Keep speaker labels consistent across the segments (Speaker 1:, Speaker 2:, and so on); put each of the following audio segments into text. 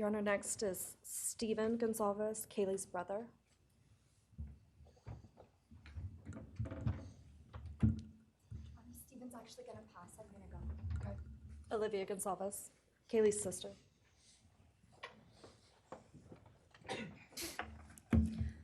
Speaker 1: Your Honor, next is Stephen Goncalves, Kaylee's brother.
Speaker 2: Stephen's actually gonna pass. I'm gonna go.
Speaker 1: Okay. Alivea Goncalves, Kaylee's sister.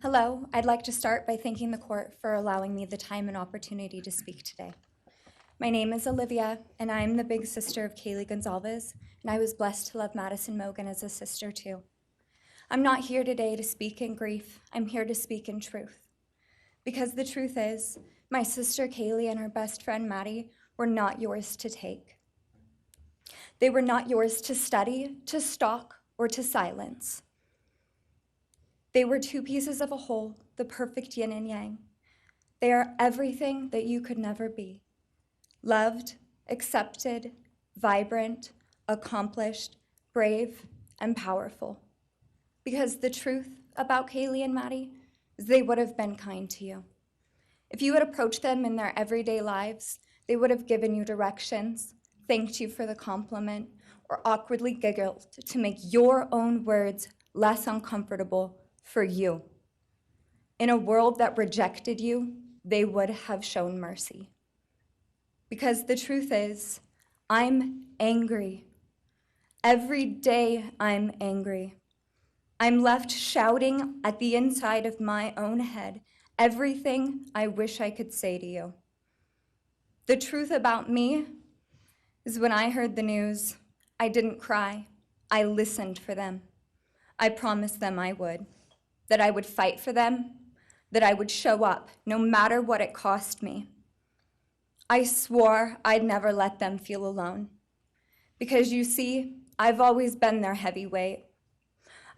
Speaker 2: Hello, I'd like to start by thanking the court for allowing me the time and opportunity to speak today. My name is Alivea, and I'm the big sister of Kaylee Goncalves, and I was blessed to love Madison Mogan as a sister too. I'm not here today to speak in grief, I'm here to speak in truth. Because the truth is, my sister Kaylee and her best friend Maddie were not yours to take. They were not yours to study, to stalk, or to silence. They were two pieces of a whole, the perfect yin and yang. They are everything that you could never be. Loved, accepted, vibrant, accomplished, brave, and powerful. Because the truth about Kaylee and Maddie is they would have been kind to you. If you had approached them in their everyday lives, they would have given you directions, thanked you for the compliment, or awkwardly giggled to make your own words less uncomfortable for you. In a world that rejected you, they would have shown mercy. Because the truth is, I'm angry. Every day I'm angry. I'm left shouting at the inside of my own head everything I wish I could say to you. The truth about me is when I heard the news, I didn't cry. I listened for them. I promised them I would, that I would fight for them, that I would show up no matter what it cost me. I swore I'd never let them feel alone. Because you see, I've always been their heavyweight.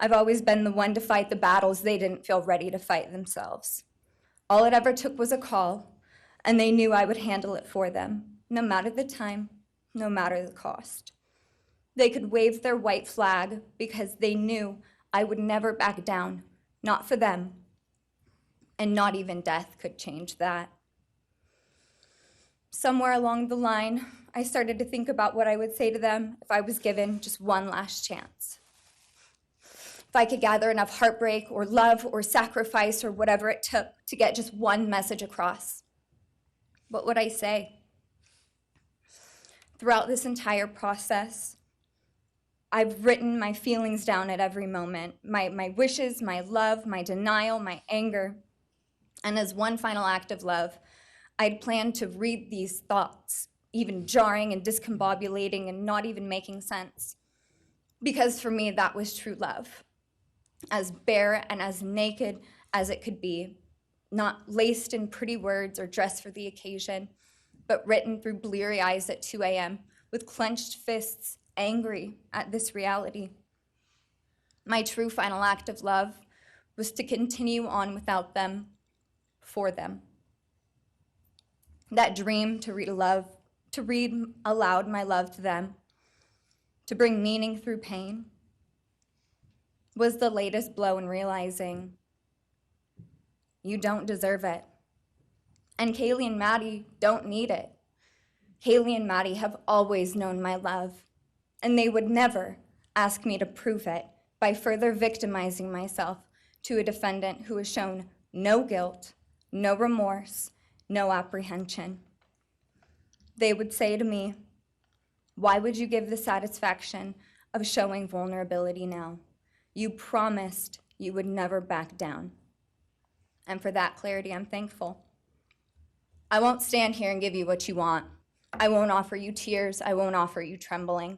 Speaker 2: I've always been the one to fight the battles they didn't feel ready to fight themselves. All it ever took was a call, and they knew I would handle it for them, no matter the time, no matter the cost. They could wave their white flag because they knew I would never back down, not for them, and not even death could change that. Somewhere along the line, I started to think about what I would say to them if I was given just one last chance. If I could gather enough heartbreak or love or sacrifice or whatever it took to get just one message across, what would I say? Throughout this entire process, I've written my feelings down at every moment, my wishes, my love, my denial, my anger. And as one final act of love, I'd planned to read these thoughts, even jarring and discombobulating and not even making sense. Because for me, that was true love. As bare and as naked as it could be, not laced in pretty words or dressed for the occasion, but written through bleary eyes at 2 a.m. with clenched fists, angry at this reality. My true final act of love was to continue on without them, for them. That dream to read aloud my love to them, to bring meaning through pain, was the latest blow in realizing you don't deserve it. And Kaylee and Maddie don't need it. Kaylee and Maddie have always known my love, and they would never ask me to prove it by further victimizing myself to a defendant who has shown no guilt, no remorse, no apprehension. They would say to me, "Why would you give the satisfaction of showing vulnerability now? You promised you would never back down." And for that clarity, I'm thankful. I won't stand here and give you what you want. I won't offer you tears. I won't offer you trembling.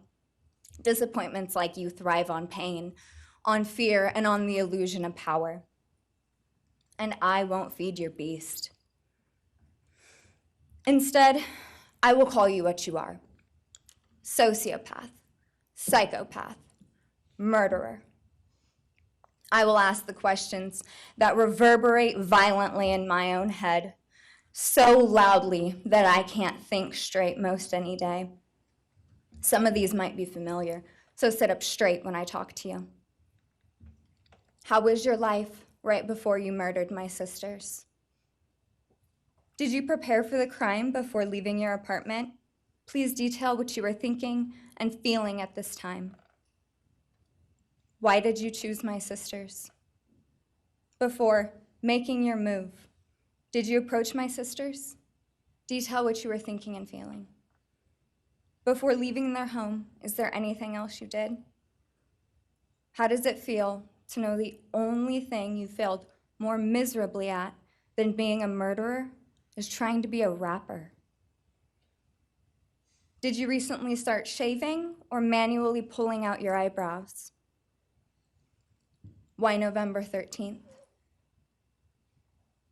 Speaker 2: Disappointments like you thrive on pain, on fear, and on the illusion of power. And I won't feed your beast. Instead, I will call you what you are: sociopath, psychopath, murderer. I will ask the questions that reverberate violently in my own head, so loudly that I can't think straight most any day. Some of these might be familiar, so sit up straight when I talk to you. How was your life right before you murdered my sisters? Did you prepare for the crime before leaving your apartment? Please detail what you were thinking and feeling at this time. Why did you choose my sisters? Before making your move, did you approach my sisters? Detail what you were thinking and feeling. Before leaving their home, is there anything else you did? How does it feel to know the only thing you failed more miserably at than being a murderer is trying to be a rapper? Did you recently start shaving or manually pulling out your eyebrows? Why November 13th?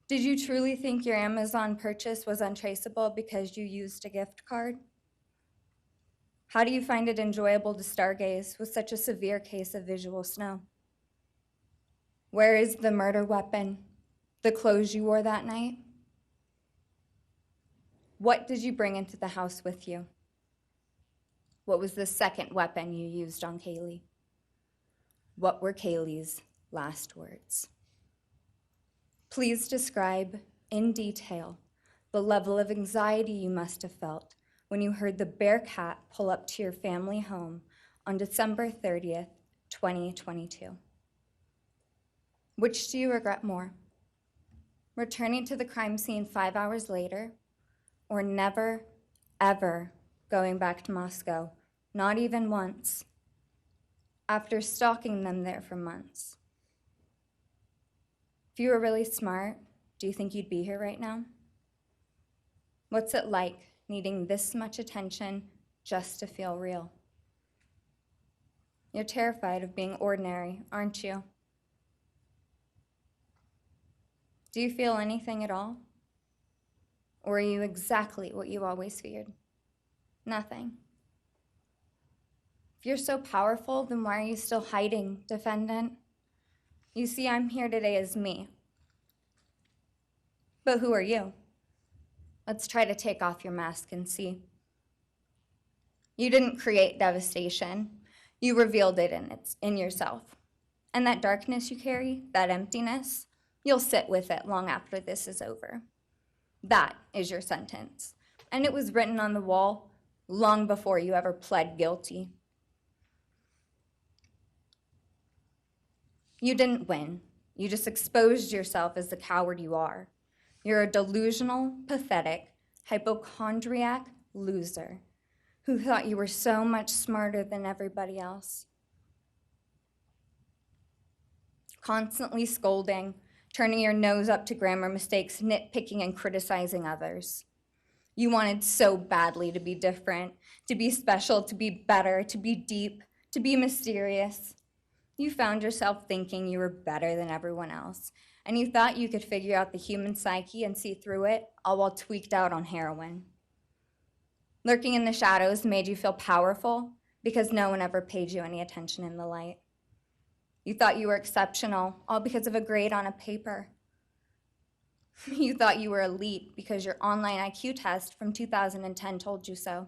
Speaker 2: Did you truly think your Amazon purchase was untraceable because you used a gift card? How do you find it enjoyable to stargaze with such a severe case of visual snow? Where is the murder weapon, the clothes you wore that night? What did you bring into the house with you? What was the second weapon you used on Kaylee? What were Kaylee's last words? Please describe in detail the level of anxiety you must have felt when you heard the Bearcat pull up to your family home on December 30th, 2022. Which do you regret more? Returning to the crime scene 5 hours later, or never, ever going back to Moscow, not even once, after stalking them there for months? If you were really smart, do you think you'd be here right now? What's it like needing this much attention just to feel real? You're terrified of being ordinary, aren't you? Do you feel anything at all? Or are you exactly what you always feared? Nothing. If you're so powerful, then why are you still hiding, defendant? You see, I'm here today as me. But who are you? Let's try to take off your mask and see. You didn't create devastation. You revealed it in yourself. And that darkness you carry, that emptiness, you'll sit with it long after this is over. That is your sentence. And it was written on the wall long before you ever pled guilty. You didn't win. You just exposed yourself as the coward you are. You're a delusional, pathetic, hypochondriac loser who thought you were so much smarter than everybody else. Constantly scolding, turning your nose up to grammar mistakes, nitpicking and criticizing others. You wanted so badly to be different, to be special, to be better, to be deep, to be mysterious. You found yourself thinking you were better than everyone else, and you thought you could figure out the human psyche and see through it, all while tweaked out on heroin. Lurking in the shadows made you feel powerful because no one ever paid you any attention in the light. You thought you were exceptional, all because of a grade on a paper. You thought you were elite because your online IQ test from 2010 told you so.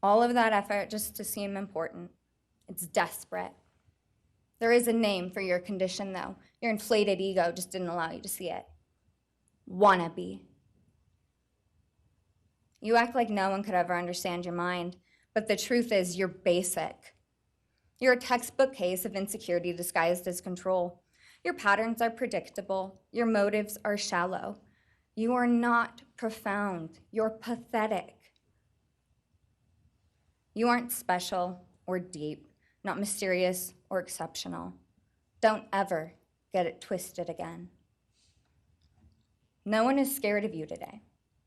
Speaker 2: All of that effort just to seem important. It's desperate. There is a name for your condition, though. Your inflated ego just didn't allow you to see it. Wannabe. You act like no one could ever understand your mind, but the truth is you're basic. You're a textbook case of insecurity disguised as control. Your patterns are predictable. Your motives are shallow. You are not profound. You're pathetic. You aren't special or deep, not mysterious or exceptional. Don't ever get it twisted again. No one is scared of you today.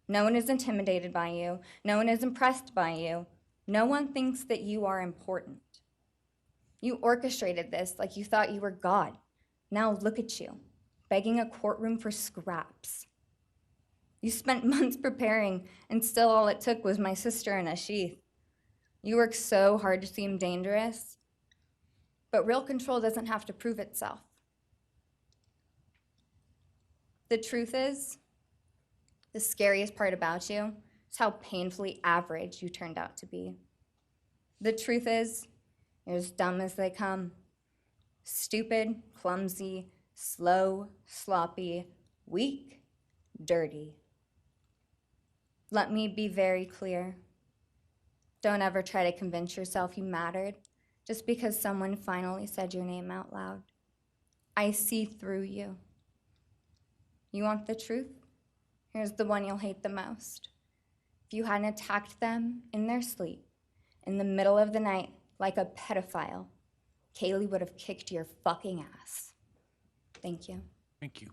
Speaker 2: No one is intimidated by you. No one is impressed by you. No one thinks that you are important. You orchestrated this like you thought you were God. Now look at you, begging a courtroom for scraps. You spent months preparing, and still all it took was my sister in a sheath. You work so hard to seem dangerous, but real control doesn't have to prove itself. The truth is, the scariest part about you is how painfully average you turned out to be. The truth is, you're as dumb as they come. Stupid, clumsy, slow, sloppy, weak, dirty. Let me be very clear. Don't ever try to convince yourself you mattered. just because someone finally said your name out loud. I see through you. You want the truth? Here's the one you'll hate the most. If you hadn't attacked them in their sleep, in the middle of the night, like a pedophile, Kaylee would have kicked your fucking ass. Thank you.
Speaker 3: Thank you.